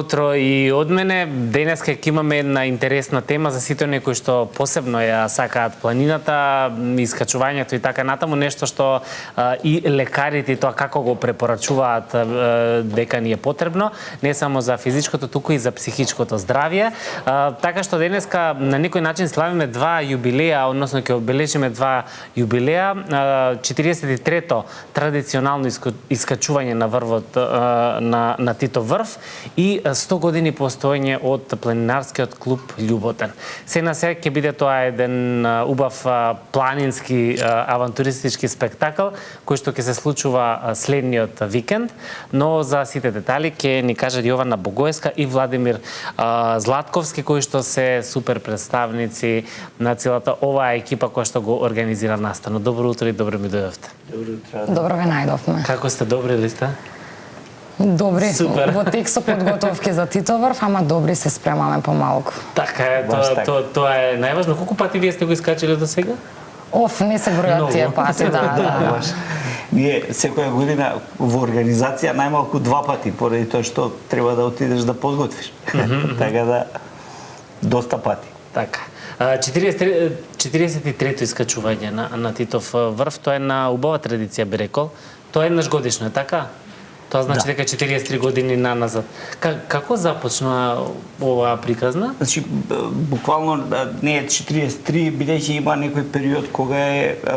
утро и од мене. Денеска ќе имаме една интересна тема за сите оние кои што посебно ја сакаат планината, искачувањето и така натаму, нешто што и лекарите и тоа како го препорачуваат дека ни е потребно, не само за физичкото, туку и за психичкото здравје. Така што денеска на некој начин славиме два јубилеја, односно ќе обележиме два јубилеја. 43-то традиционално искачување на врвот на Титов врв и 100 години постоење од планинарскиот клуб Љуботен. Се на се ќе биде тоа еден убав планински авантуристички спектакл кој што ќе се случува следниот викенд, но за сите детали ќе ни кажат Јована Богоевска и Владимир Златковски, кои што се супер представници на целата оваа екипа која што го организира настанот. Добро утро и добро ми дојдовте. Добро утро. Добро ве најдовме. Како сте, добри ли сте? Добри, супер. Во тек со подготовки за Титов врв, ама добри се спремаме помалку. Така е, тоа е најважно. Колку пати вие сте го искачиле до сега? Не се бројат тие пати, да. Ние секоја година во организација најмалку 2 пати, поради тоа што треба да отидеш да подготвиш. Така да, доста пати. Така. 43-то искачување на Титов врв, тоа е на убава традиција, би рекол. Тоа е еднаш годишно, е така? Тоа значи дека 43 години наназад. Како започна оваа приказна? Значи, буквално не е 43, бидејќи има некој период кога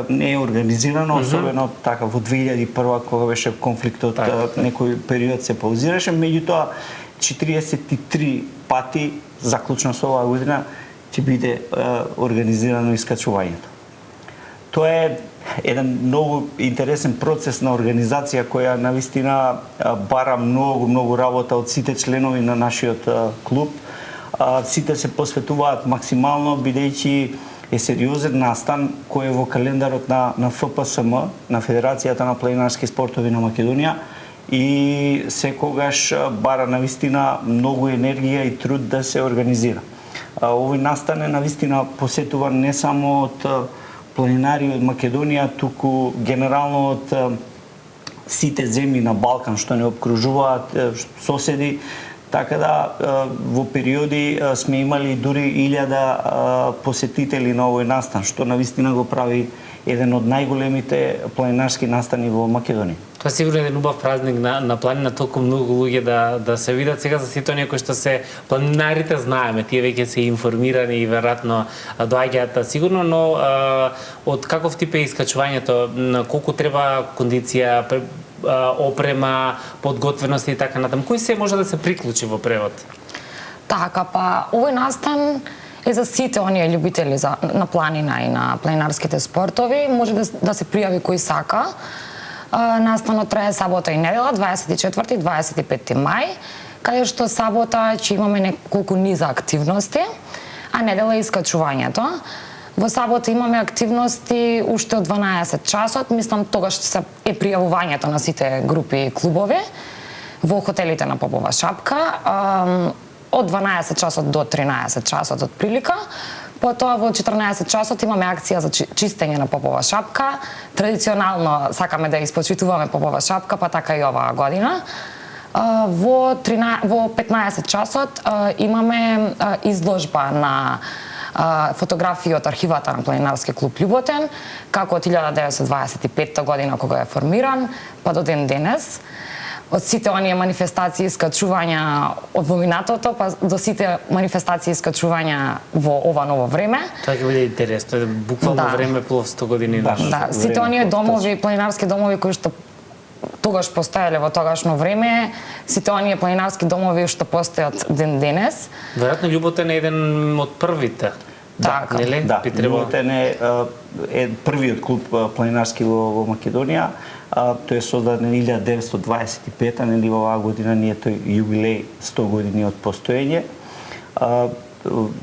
не е организирано, особено така во 2001 кога беше конфликтот, некој период се паузираше, меѓутоа 43 пати заклучно со оваа година ќе биде организирано искачувањето. Тоа е еден многу интересен процес на организација која навистина бара многу работа од сите членови на нашиот клуб. Сите се посветуваат максимално, бидејќи е сериозен настан кој е во календарот на ФПСМ, на Федерацијата на планинарски спортови на Македонија, и секогаш бара навистина многу енергија и труд да се организира. Овој настан е навистина посетуван не само од планинари од Македонија, туку генерално од сите земји на Балкан што не обкружуваат, соседи, така да во периоди сме имали дури 1000 посетители на овој настан, што навистина го прави еден од најголемите планинарски настани во Македонија. Тоа е сигурно еден убав празник на планина, толку многу луѓе да се видат. Сега за сите оние кои што се планинарите знаеме, тие веќе се информирани и веројатно доаѓаат сигурно, но од каков тип е искачувањето, колку треба кондиција, опрема, подготвеност и така натаму, кој се може да се приклучи во превод? Така, па овој настан е за сите оние љубители на планина и на планинарските спортови, може да се пријави кој сака. Настанот трае сабота и недела, 24 и 25 мај, каде што сабота ќе имаме неколку низа активности, а недела е искачувањето. Во сабота имаме активности уште од 12 часот, мислам тогаш е пријавувањето на сите групи и клубови во хотелите на Попова шапка, од 12 часот до 13 часот од прилика. Потоа во 14 часот имаме акција за чистење на Попова шапка. Традиционално сакаме да испочитуваме Попова шапка, па така и оваа година. Во 15 часот имаме изложба на фотографии од архивата на планинарски клуб Љуботен, како од 1925 година кога е формиран, па до ден денес. Од сите оние манифестации и искачувања од во минатото, па до сите манифестации и искачувања во ова ново време. Тоа ќе биде интересно, буквално време плюс 100 години. Да, сите оние домови, планинарски домови кои што тогаш постоеле во тогашно време, сите оние планинарски домови што постојат ден денес. Веројатно Љуботен е еден од првите. Така, нели? Да, Љуботен е првиот клуб планинарски во Македонија. Тој е создаден 1925, нели оваа година ние тој јубилеј 100 години од постоење.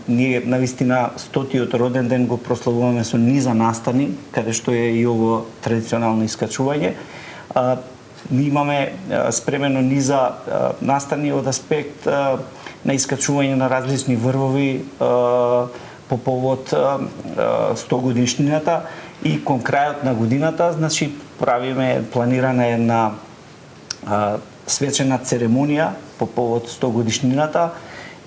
Ние навистина 100-тиот роден ден го прославуваме со низа настани, каде што е и ово традиционално искачување. Ние имаме спремено низа настани од аспект на искачување на различни врвови по повод 100 годишнината и кон крајот на годината, значи планирана една свечена церемонија по повод 100 годишнината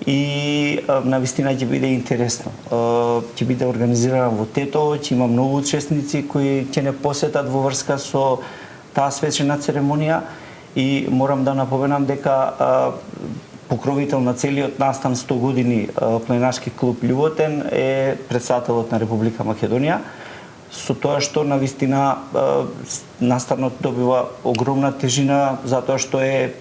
и навистина ќе биде интересно. Ќе биде организирано во Тетово, ќе има многу учесници кои ќе не посетат во врска со таа свечена церемонија и морам да напоменам дека покровител на целиот настан 100 години планинарски клуб Љуботен е претседателот на Република Македонија, со тоа што навистина настанот добива огромна тежина затоа што е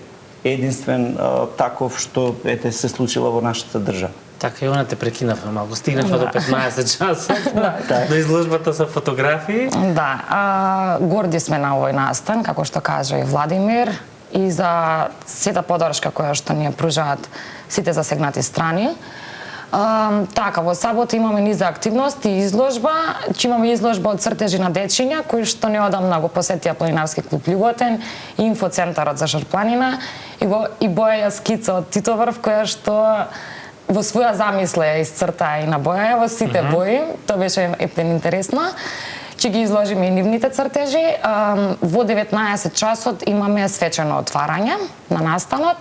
единствен таков што се случила во нашата држава. Така и она те прекинавме малку, стигнавме до 15 часот до изложбата со фотографии. Да, горди сме на овој настан, како што кажа и Владимир, и за сета поддршка која што ни ја пружаат сите засегнати страни. Така, во сабота имаме низа активност и изложба. Имаме изложба од цртежи на дечиња, кои што неодамна го посетија планинарски клуб Љуботен, инфоцентарот за Шарпланина и боја скица од Титоврв, која што во своја замисла ја исцртаа и на боја во сите бои. Тоа беше ептен интересно. Ќе ги изложиме и нивните цртежи. Во 19 часот имаме свечено отварање на настанот.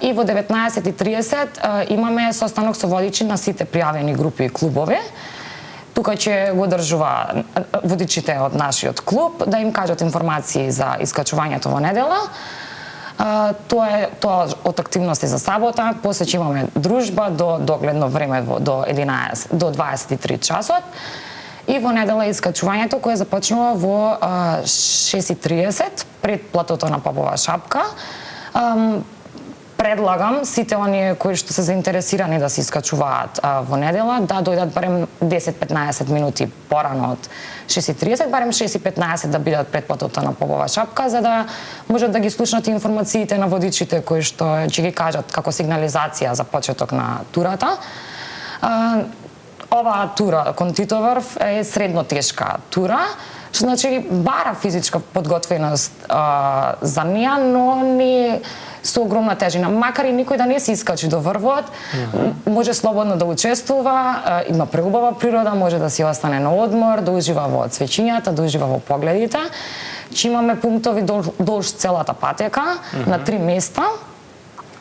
И во 19:30 имаме состанок со водичи на сите пријавени групи и клубови. Тука ќе го држува водичите од нашиот клуб да им кажат информации за искачувањето во недела. Тоа е од активности за сабота. После ќе имаме дружба до догледно време до 23 часот. И во недела искачувањето кое започнува во 6:30 пред платото на Попова шапка. Предлагам сите оние кои што се заинтересирани да се искачуваат во недела да дојдат барем 10-15 минути порано од 6:30, барем 6:15 да бидат пред платото на Попова шапка, за да можат да ги слушнат информациите на водичите кои што ќе ги кажат како сигнализација за почеток на турата. Оваа тура кон Титоврв е средно тешка тура, што значи бара физичка подготвеност за неа, но не со огромна тежина. Макар и никој да не се искачи до врвот, може слободно да учествува, има преубава природа, може да си остане на одмор, да ужива во цвечињата, да ужива во погледите. Че имаме пунктови долж целата патека на 3 места,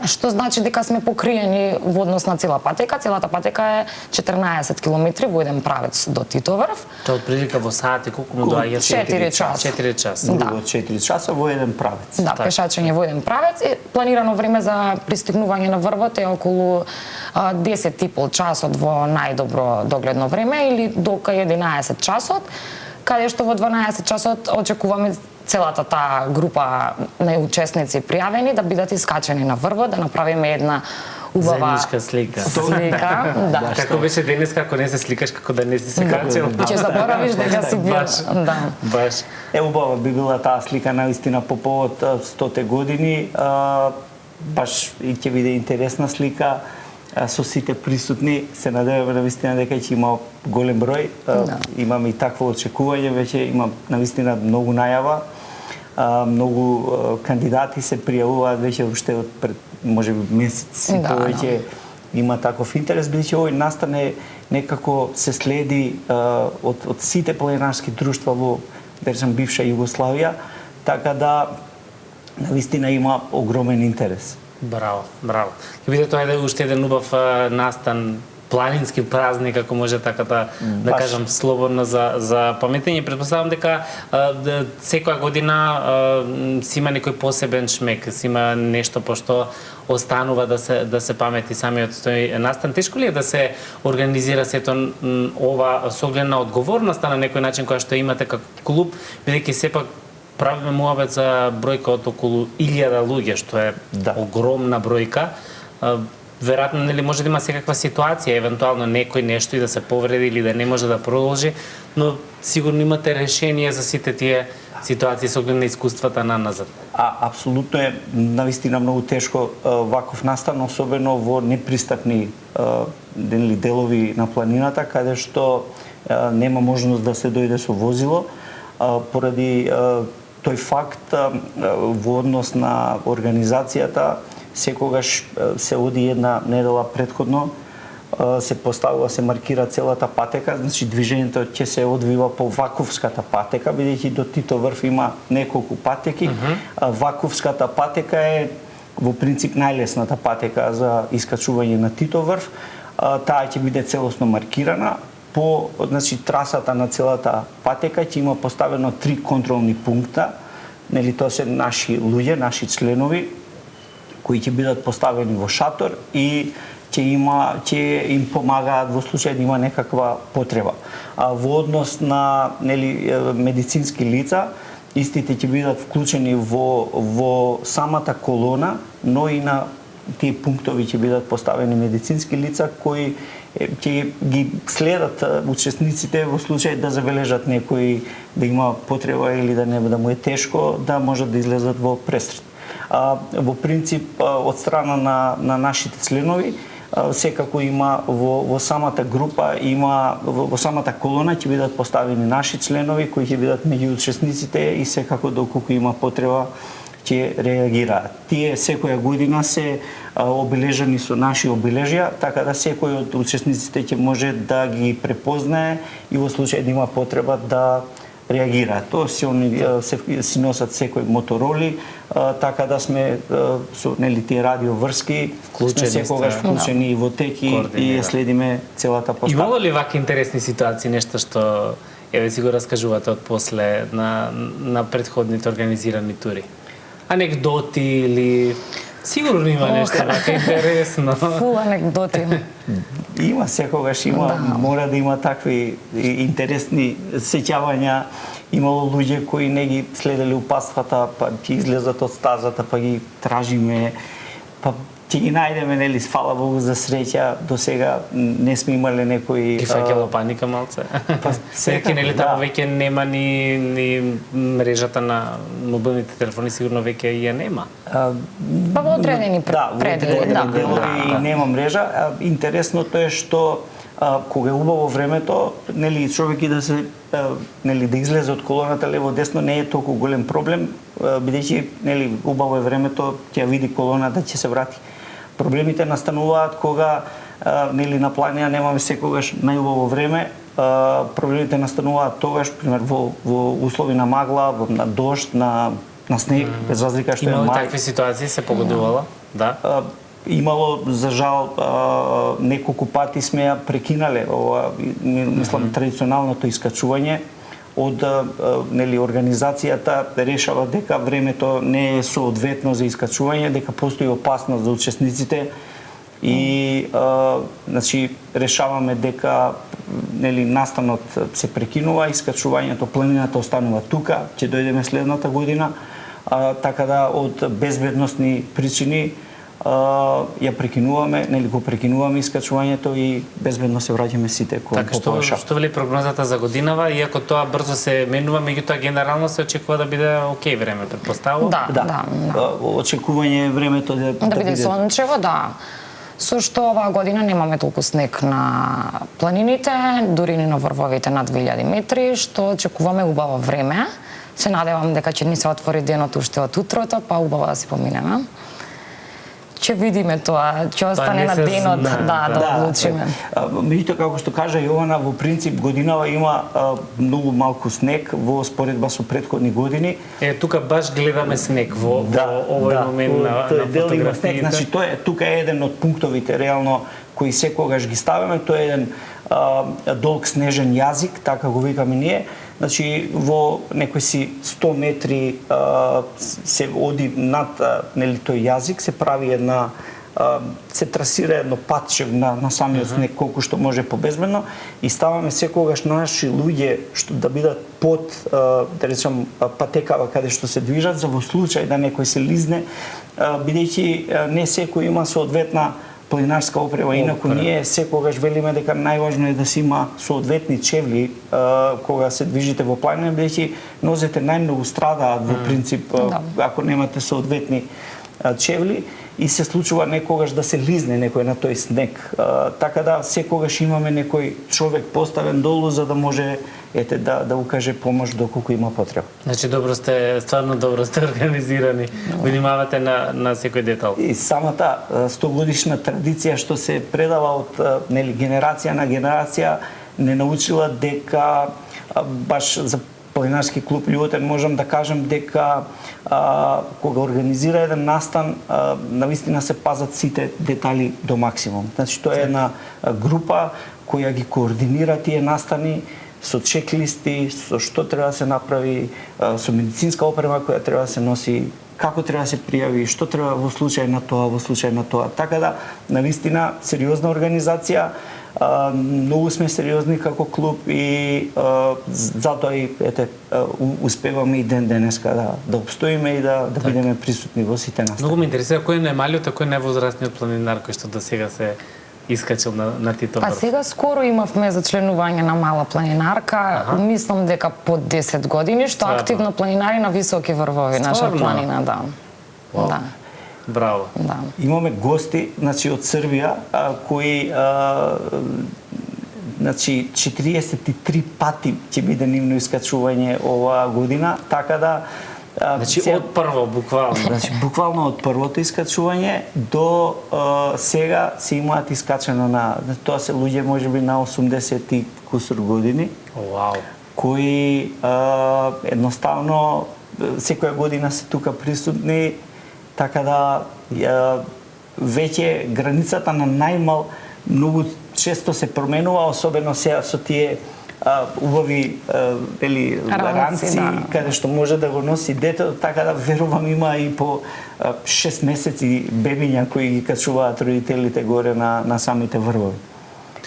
што значи дека сме покриени во однос на цела патека. Целата патека е 14 километри во еден правец до Титоврв. Тоа отприлика во сати колку му доаѓа? 4 часа. 4 часа. Да. 4 часа во еден правец. Да, пешачење во еден правец. Планирано време за пристигнување на врвот е околу 10,5 часот во најдобро догледно време или до 11 часот, каде што во 12 часот очекуваме целата таа група на учесници пријавени да бидат искачени на врвот, да направиме една убава заедничка слика. Да. Како беше денес, како не се сликаш, како да не си се качил. Ќе заборавиш дека си бил. Да. Баш. Убава би била таа слика наистина по повод 100-те години. Баш и ќе биде интересна слика со сите присутни. Се надеваме навистина дека ќе има голем број. Имаме и такво очекување, веќе има навистина многу најава. Многу кандидати се пријавуваат веќе уште од пред можеби месец и повеќе има таков интерес, бидејќи овој настане некако се следи од сите планинарски друштва во бивша Југославија, така да навистина има огромен интерес. Браво. Ќе биде тоа уште еден убав настан, планински празник, ако може така да кажам слободно за паметење. Претпоставам дека секоја година си има некој посебен шмек, си има нешто пошто останува да се памети самиот тој настан. Тешко ли е да се организира сето ова со оглед на одговорноста на некој начин која што имате како клуб, бидејќи сепак правиме муабет за бројка од околу 1000 луѓе, што е огромна бројка. Веројатно нели може да има секаква ситуација, евентуално некој нешто и да се повреди или да не може да продолжи, но сигурно имате решение за сите тие ситуации со оглед на искуствата на назад. Апсолутно е навистина многу тешко ваков настан, особено во непристапни делови на планината, каде што нема можност да се дојде со возило, поради тој факт во однос на организацијата секогаш се оди една недела претходно, се поставува, се маркира целата патека, значи движењето ќе се одвива по Ваковската патека, бидејќи до Титоврв има неколку патеки. Ваковската патека е во принцип најлесната патека за искачување на Тито врв, таа ќе биде целосно маркирана. По трасата на целата патека ќе има поставено 3 контролни пункта. Нели тоа се наши луѓе, наши членови кои ќе бидат поставени во шатор и ќе им помагаат во случај да има некаква потреба. Во однос на медицински лица, истите ќе бидат вклучени во самата колона, но и на тие пунктови ќе бидат поставени медицински лица кои ќе ги следат учесниците во случај да забележат некој да има потреба или да му е тешко, да можат да излезат во престрет. Во принцип, од страна на нашите членови, секако има во самата група, во самата колона ќе бидат поставени наши членови кои ќе бидат меѓу учесниците и секако доколку има потреба ќе реагираат. Тие секоја година се обележани со наши обележја, така да секој од учесниците ќе може да ги препознае и во случај да има потреба да реагираат. Тоа се носат секој мотороли, така да сме со тие радиоврски, сме секогаш вклучени и во теки и следиме целата поставка. Имало ли вака интересни ситуации, нешто што си го раскажувате од после на претходните организирани тури? Анекдоти или сигурно има нешто вака интересно? Фул анекдоти. Има, секогаш има, мора да има такви интересни сеќавања. Имало луѓе кои не ги следели упатствата, па ќе излезат од стазата, па ги тражиме, па ќе ги најдеме, фала Богу за среќа, до сега не сме имале некои... Ги фаќало паника малце? Секако, таму веќе нема ни мрежата на мобилните телефони, сигурно веќе ја нема. Па во одредени предели, делови и нема мрежа. Интересното е што кога е убаво времето, човек и да излезе од колоната лево десно не е толку голем проблем, бидејќи убаво е времето, ќе види колоната, ќе се врати. Проблемите настануваат кога на планина немаме секогаш најубаво време. Проблемите настануваат тогаш, пример во услови на магла, на дожд, на снег, без разлика што е мај. Имало такви ситуации, се погодувало? Да. Имало, за жал, неколку пати сме ја прекинале ова, мислам, традиционалното искачување. Од организацијата решава дека времето не е соодветно за искачување, дека постои опасност за учесниците и решаваме дека настанот се прекинува, искачувањето, планината останува тука, ќе дојдеме следната година, така да од безбедносни причини ја прекинуваме, го прекинуваме искачувањето и безбедно се враќаме сите кон повеша. Што вели прогнозата за годинава, иако тоа брзо се менува, меѓутоа генерално се очекува да биде окей време, претпоставувам? Да. Очекување е времето да биде сончево, да. Со што оваа година немаме толку снег на планините, дури ни на врвовите над 2000 метри, што очекуваме убаво време. Се надевам дека ќе ни се отвори денот уште од утрото, па убаво да си поминеме. Ќе видиме тоа, ќе остане на денот да одлучиме. Меѓутоа, како што кажа Јована, во принцип годинава има многу малку снег во споредба со претходни години. Тука баш гледаме снег во овој момент на фотографиите. Тука е еден од пунктовите реално кои секогаш ги ставаме, тоа е еден долг снежен јазик, така го викаме ние. Во некои си 100 метри се оди над тој јазик, се прави се трасира едно патче на самиот снег колку што може побезбедно и ставаме секогаш наши луѓе што да бидат под, да речам, патекава каде што се движат, за во случај да некој се лизне, бидејќи не секој има соодветна планинарска опрема, инаку ние секогаш велиме дека најважно е да се има соодветни чевли кога се движите во планина, бидејќи нозете најмногу страдаат во принцип ако немате соодветни чевли и се случува некогаш да се лизне некој на тој снег. Така да секогаш имаме некој човек поставен долу за да може да укаже помош доколку има потреба. Добро сте, стварно добро сте организирани. Внимавате на секој детал. И самата 100-годишна традиција што се предава од генерација на генерација не научила дека баш за Планинарски клуб Љуботен можам да кажам дека кога организира еден настан, навистина се пазат сите детали до максимум. Значи тоа е една група која ги координира тие настани со чеклисти, со што треба да се направи, со медицинска опрема која треба да се носи, како треба да се пријави, што треба во случај на тоа, во случај на тоа. Така да, навистина, сериозна организација, многу сме сериозни како клуб и затоа и успеваме и ден денеска да обстоиме и да бидеме присутни во сите настани. Многу ме интересира кој е најмалиот, а кој е највозрастниот планинар кој што до сега се искачил на Тито врв? Па сега скоро имавме за членување на мала планинарка, мислам дека под 10 години, што активно планинари на високи врвови, наша планина, да. Wow. Да. Браво. Да. Имаме гости, значи од Србија, кои значи 43 пати ќе биде нивно искачување оваа година, така да значи од прво буквално. Значи буквално од првото искачување до сега се имаат искачено на тоа се луѓе можеби на 80 и кусур години. Вау. Кои едноставно секоја година се тука присутни, така да веќе границата на најмал многу често се променува, особено сега со тие убави ранци, каде што може да го носи детето, така да верувам има и по 6 месеци бебиња кои ги качуваат родителите горе на самите врвови.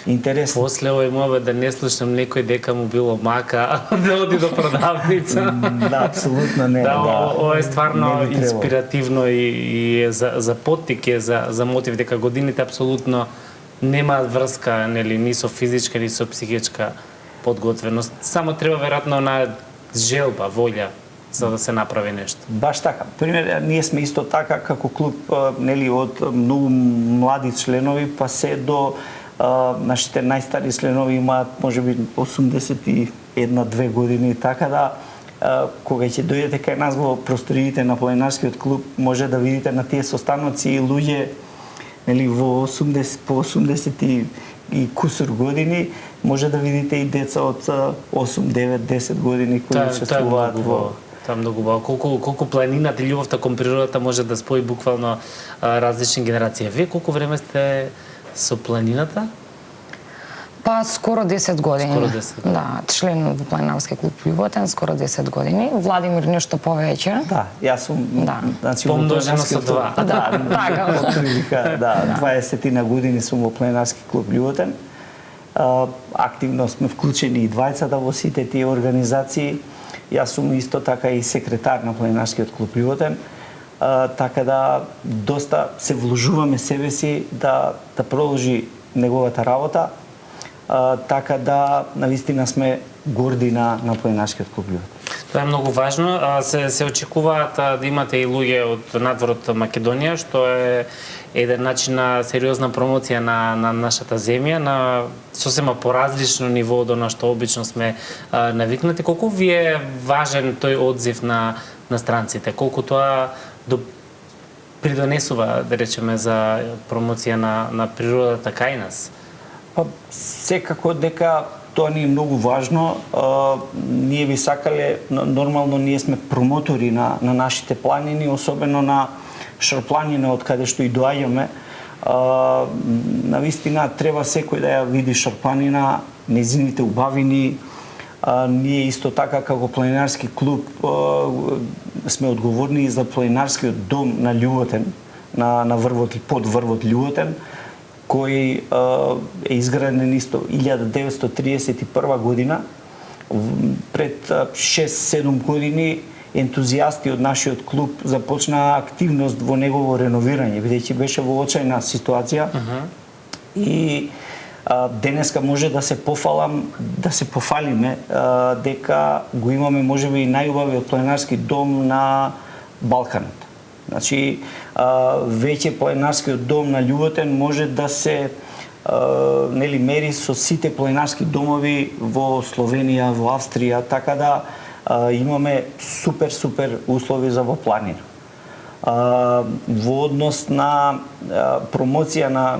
Интересно. После овој мове да не слушам некој дека му било мака да оди до продавница. Да, апсолутно не. Ова е стварно инспиративно и за поттик е за мотив дека годините апсолутно немаат врска, нели, ни со физичка ни со психичка подготвеност. Само треба веројатно на желба, волја за да се направи нешто. Баш така. Пример, ние сме исто така како клуб, нели, од многу млади членови па се до нашите најстари членови имаат можеби 81-2 години, така да кога ќе дојдете кај нас во просториите на планинарскиот клуб, може да видите на тие состаноци и луѓе, нели, во 80 и кусур години, може да видите и деца од 8, 9, 10 години кои учествуваат во... Тоа е многу убаво. Колку планината и љубовта кон природата може да спои буквално различни генерации. Вие колку време сте со планината? Па скоро 10 години. Скоро 10 години. Да, член во Планинарски клуб Љуботен скоро 10 години. Владимир нешто повеќе. Да, јас сум значи помножено со 2. Да, така. Да, 20 на години сум во Планинарски клуб Љуботен. Активно сме вклучени и двајцата во сите тие организации. Јас сум исто така и секретар на Планинарскиот клуб Љуботен. Така да доста се вложуваме себе си да продолжи неговата работа. Така да навистина сме горди на Планинарскиот клуб Љуботен. Тоа е многу важно. Се очекуваат да имате и луѓе од надвор од Македонија, што е еден начин на сериозна промоција на нашата земја, на сосема поразлично ниво од она што обично сме навикнати. Колку ви е важен тој одзив на странците? Колку тоа придонесува, да речеме, за промоција на природата кај нас? Па секако дека тоа ни е многу важно. Ние би сакале, нормално ние сме промотори на нашите планини, особено на Шарпланина, од каде што и доаѓаме. Навистина треба секој да ја види Шарпланина, незините убавини. Ние исто така како планинарски клуб сме одговорни и за планинарскиот дом на Љуботен, на врвот и под врвот Љуботен, кој е изграден исто 1931 година. Пред 6-7 години ентузијасти од нашиот клуб започнаа активност во негово реновирање, бидејќи беше во очајна ситуација. И денеска може да се пофалиме дека го имаме можеби и најубавиот планинарски дом на Балканот. Значи, веќе планинарскиот дом на Љуботен може да се мери со сите планинарски домови во Словенија, во Австрија, така да имаме супер услови за во планина. Во однос на промоција на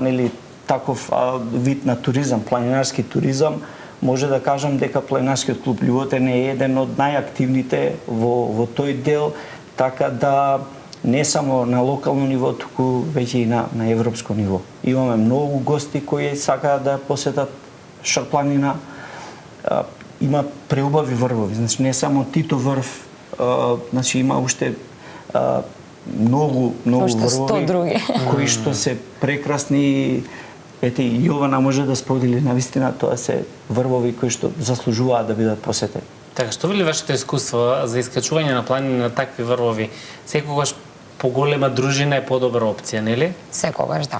таков вид на туризам, планинарски туризам, може да кажам дека Планинарскиот клуб Љуботен е еден од најактивните во тој дел, така да не само на локално ниво, туку веќе и на европско ниво. Имаме многу гости кои сакаат да посетат Шарпланина. Има преубави врвови, значи не само Тито врв, значи има уште многу врвови кои што се прекрасни. Ете, Јована може да сподели навистина, тоа се врвови кои што заслужуваат да бидат посетени. Така, што вели вашето искуство за искачување на планини на такви врвови? Секогаш поголема дружина е подобра опција, нели? Секогаш, да.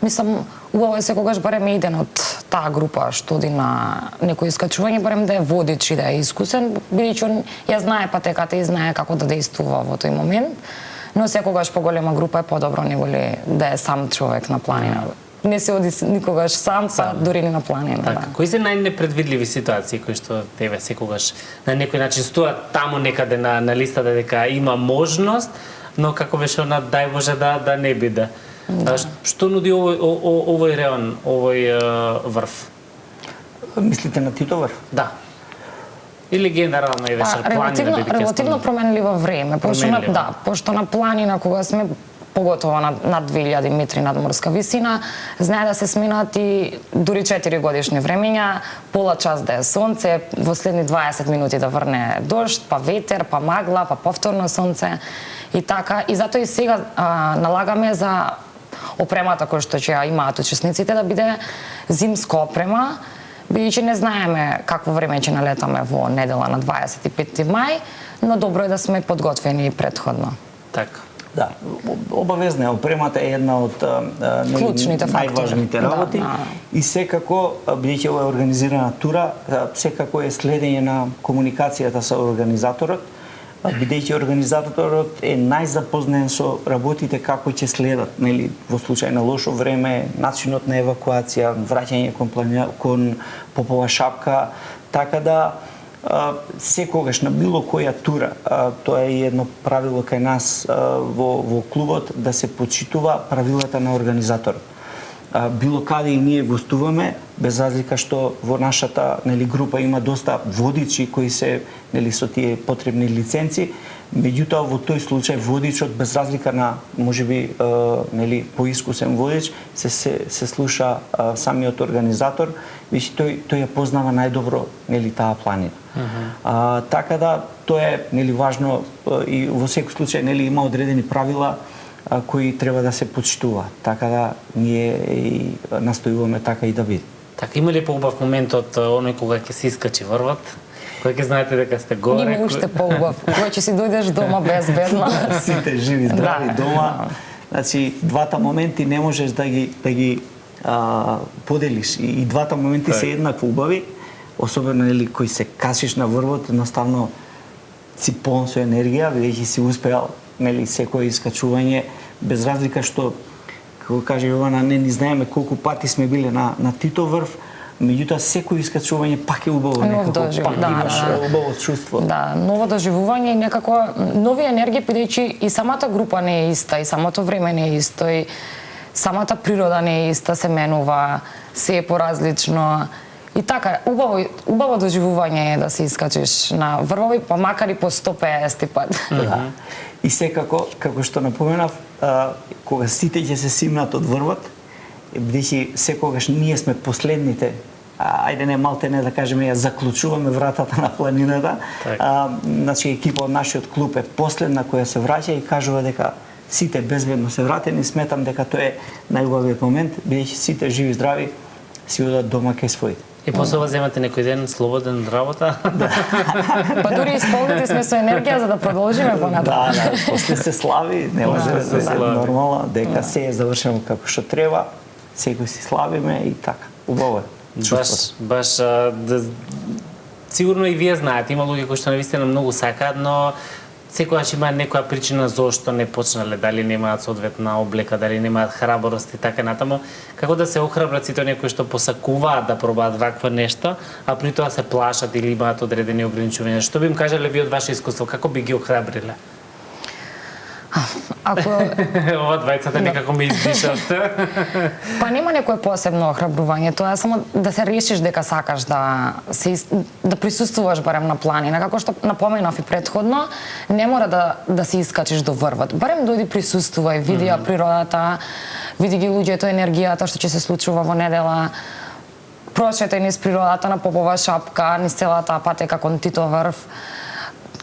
Мислам, убаво е секогаш барем еден од таа група што оди на некој искачување, барем да е водич и да е искусен, бидејќи он ја знае патеката и знае како да действува во тој момент, но секогаш поголема група е подобро неголи да е сам човек на планина. Не се оди никогаш сам, па дури на планина. Така, да. кои се најнепредвидливи ситуации кои што тебе секогаш на некој начин стоат таму некаде на листата дека има можност, но како беше она дај Боже да не биде. Да. Што нуди овој реон, овој врв? Мислите на Тито врв? Да. Или генерално и Шарпланина? Релативно променливо време, пошто на планина кога сме поготово над 2000 метри надморска висина, знае да се сменат и дури 4 годишни времења, пола час да е сонце, во следни 20 минути да врне дожд, па ветер, па магла, па повторно сонце и така. И затоа и сега налагаме за опремата која што ќе ја имаат учесниците да биде зимска опрема, бидејќи не знаеме какво време ќе налетаме во недела на 25 мај, но добро е да сме подготвени предходно. Така. Да, обавезна е опремата е една од најважните работи и секако, бидејќи ова е организирана тура, секако е следење на комуникацијата со организаторот, бидејќи организаторот е најзапознаен со работите како ќе следат, нели, во случај на лошо време, начинот на евакуација, враќање кон Попова шапка, така да секогаш на било која тура, тоа е едно правило кај нас во клубот, да се почитува правилата на организаторот. Било каде и ние гостуваме, без разлика што во нашата група има доста водичи кои се со тие потребни лиценци, меѓутоа во тој случај водичот без разлика на можеби поискусен водич се слуша самиот организатор, веќе тој ја познава најдобро таа планина. Така да тоа е важно и во секој случај има одредени правила кои треба да се почитува. Така да ние и настојуваме така и да биде. Така, има ли поубав момент од оној кога ќе се искачи врвот? Кога ќе знаете дека сте горе? Има уште поубав, кога ќе си дојдеш дома безбедно. Сите живи, здрави дома. Значи, двата моменти не можеш да ги поделиш. И двата моменти се еднакво убави, особено кој се касиш на врвот, едноставно си полн со енергија, бидејќи си успеал секој искачување, без разлика што, како каже Јована, не знаеме колку пати сме биле на Тито врв, меѓутоа секој искачување пак е убаво некако, пак имаш убаво чувство. Да, ново доживување и некако нови енергии, бидејќи и самата група не е иста, и самото време не е исто, и самата природа не е иста, се менува, се е поразлично. И така, убаво доживување е да се искачиш на врвови, па макар и по 150 пат. И секако, како што напоменав, кога сите ќе се симнат од врвот, бидејќи секогаш ние сме последните, ајде не малтене да кажеме, ја заклучуваме вратата на планината, значи екипа од нашиот клуб е последна која се враќа и кажува дека сите безбедно се вратени, сметам дека тоа е најубавиот момент, бидејќи сите живи здрави си одат дома кај своите. И после земате некој ден слободен од работа? Па дури исполнети сме со енергија за да продолжиме понатаму. Да, после се слави, не може да се нормално, дека се е завршено како што треба, секој си славиме и така. Убаво е. Баш сигурно и вие знаете, има луѓе кои што навистина многу сакаат, но секогаш има некоја причина зошто не почнале, дали немаат соодветна облека, дали немаат храброст и така натаму. Како да се охрабрат сите оние кои што посакуваат да пробаат вакво нешто, а при тоа се плашат или имаат одредени ограничувања? Што би им кажале вие од ваше искуство, како би ги охрабриле? Ако Ова двајцата некако ме издишавте. па нема некое посебно охрабрување, тоа е само да се решиш дека сакаш да присуствуваш барем на планина, како што напоменав и претходно, не мора да се искачиш до врвот. Барем дојди присуствувај, види ја природата, види ги луѓето, енергијата што ќе се случува во недела. Прошете низ природата на Попова шапка, низ целата патека кон Тито врв.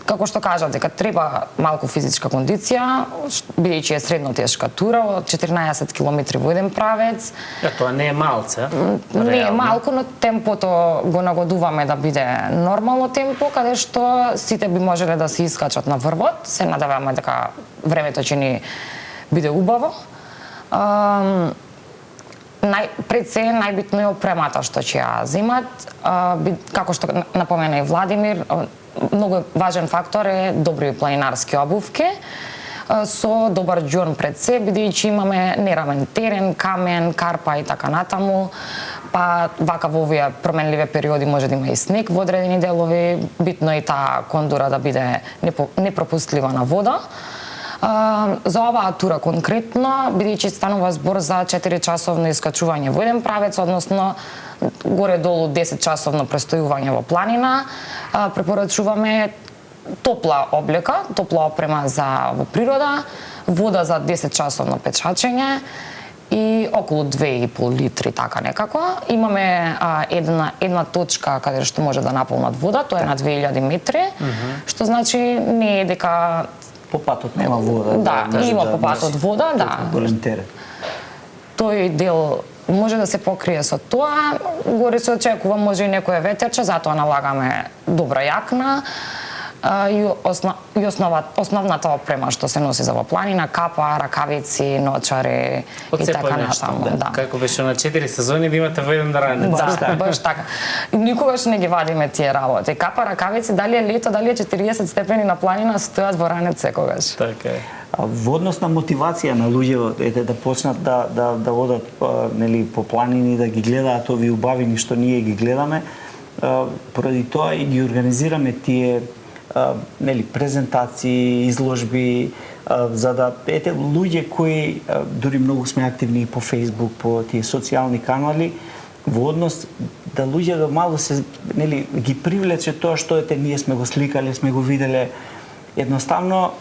Како што кажав, дека треба малку физичка кондиција, бидејќи е средно тешка тура од 14 километри во еден правец. Тоа не е малце. Не е малку, но темпото го нагодуваме да биде нормално темпо, каде што сите би можеле да се искачат на врвот. Се надеваме дека времето ќе ни биде убаво. Пред се најбитно е опремата што ќе ја земат. Како што напомена и Владимир, многу важен фактор е добри планинарски обувки со добар џон пред се, бидејќи имаме неравен терен, камен, карпа и така натаму. Па вака во овие променливи периоди може да има и снег во одредени делови. Битно е и таа кондура да биде непропустлива на вода. За оваа тура конкретно, бидејќи станува збор за 4-часовно искачување во еден правец, односно горе-долу 10-часовно престојување во планина, препорачуваме топла облека, топла опрема за во природа, вода за 10-часовно печачење и околу 2,5 литри, така некако. Имаме една точка каде што може да наполнат вода, тоа е на 2000 метри, што значи не е дека по патот нема вода. Да, има по патот вода, да. Тој дел може да се покрие со тоа. Горе се очекува може и некоја ветерче, затоа налагаме добра јакна. И основната опрема што се носи за во планина, капа, ракавици, ночари и така натаму. Да. Како беше на 4 сезони да имате во еден ранец. Да, баш така. Никогаш не ги вадиме тие работи. Капа, ракавици, дали е лето, дали е 40 степени на планина, стојат во ранец секогаш. Така е. Во однос на мотивација на луѓето да почнат да одат нели по планини, да ги гледаат овие убавини што ние ги гледаме, поради тоа и ги организираме тие нели презентации, изложби, за да луѓе кои дури многу сме активни по Facebook, по тие социјални канали, во однос да луѓето мало се нели ги привлече тоа што ние сме го сликале, сме го виделе. Едноставно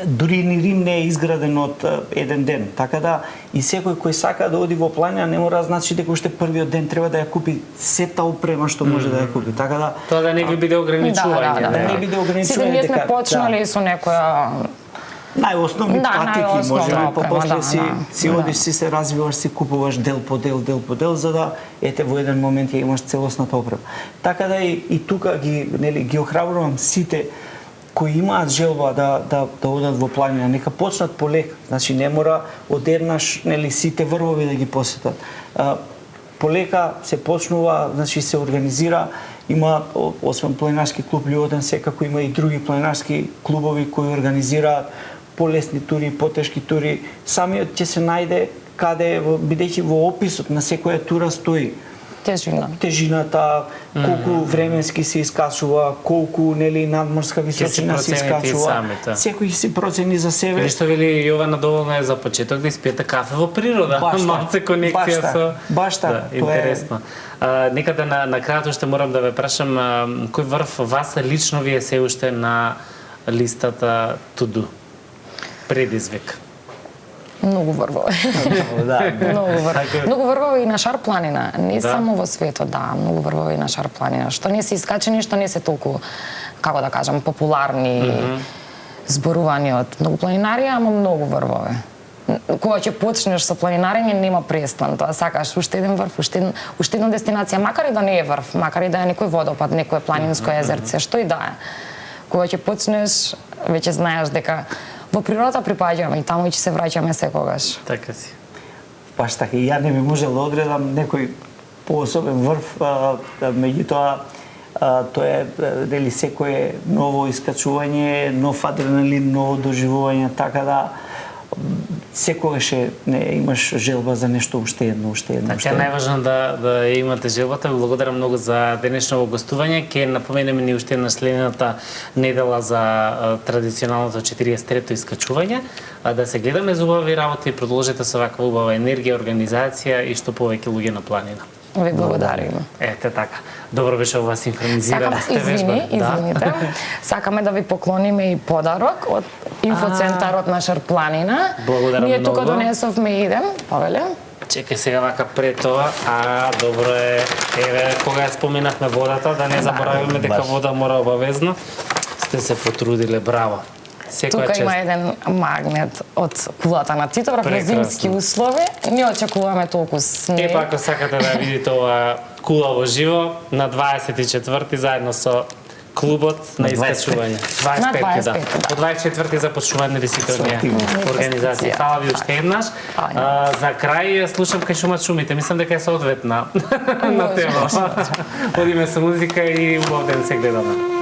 дури ни Рим не е изграден од еден ден, така да и секој кој сака да оди во планина не мора да значи дека уште првиот ден треба да ја купи сета опрема што може да ја купи. Така да тоа да не ви биде ограничување. Да не биде ограничување. Сите ние сме почнали со некоја најосновни патеки, може па после си одиш, си се развиваш, си купуваш дел по дел, за да во еден момент ја имаш целосната опрема. Така да и тука ги охрабрувам сите кои имаат желба да одат во планина, нека почнат полека. Значи не мора одеднаш сите врвови да ги посетат. Полека се почнува, значи се организира, има освен планинарски клуб Љубовден, секако има и други планинарски клубови кои организираат полесни тури, потешки тури. Самиот ќе се најде каде, бидејќи во описот на секоја тура стои тежината, колку временски се искачува, колку надморска височина се искачува. Секој си процени за себе. Што вели Јована, доволно е за почеток да испиете кафе во природа. Малце конекција со... Баш така. Интересно. Некаде на крајот што морам да ве прашам, кој врв вас лично ви е се уште на листата to-do? Предизвик. Многу врвови. Многу врвови и на Шар планина, не само во светот, многу врвови и на Шар планина, што не се искачени, што не се толку, како да кажам, популарни, зборувани од многу планинари, ама многу врвови. Кога ќе почнеш со планинарење, нема престан, тоа сакаш уште еден врв, уште една дестинација, макар и да не е врв, макар и да е некој водопад, некој планинско езерце, што и да е. Кога ќе почнеш, веќе знаеш дека во природата припаѓаме и таму и ќе се враќаме секогаш. Така си. Баш така, и ја не би можел да одредам некој поособен врв, меѓутоа тоа е дали секое ново искачување, нов адреналин, ново доживување, така да секогаш имаш желба за нешто уште едно. Така е најважно да имате желбата. Ви благодарам многу за денешното гостување. Ќе напоменеме ни уште на следната недела за традиционалното 43-то искачување. Да се гледаме за убави работи, продолжете со ваква убава енергија, организација и што повеќе луѓе на планина. Ви благодарим. Ете така. Добро беше ова синхронизирано. Извините. Сакаме да ви поклониме и подарок од инфоцентарот на Шар планина. Благодарам Ние многу. тука донесовме и идем, Павеле. Чекај сега вака пред тоа. Добро е. Еве, кога ја споменавме водата, да не заборавиме дека вода мора обавезно. Сте се потрудиле, браво. Тука има еден магнет од кулата на Титовра, при зимски услови. Не очекуваме толку снег. Ако сакате да видите ова кула во живо, на 24-ти заедно со клубот на искачување. 25-ти, да. По 24-ти започнуваат сите оние организации. Фала ви уште еднаш. За крај слушам кај шумат шумите. Мислам дека е соодветна на тема. Одиме со музика и убав ден се гледаме.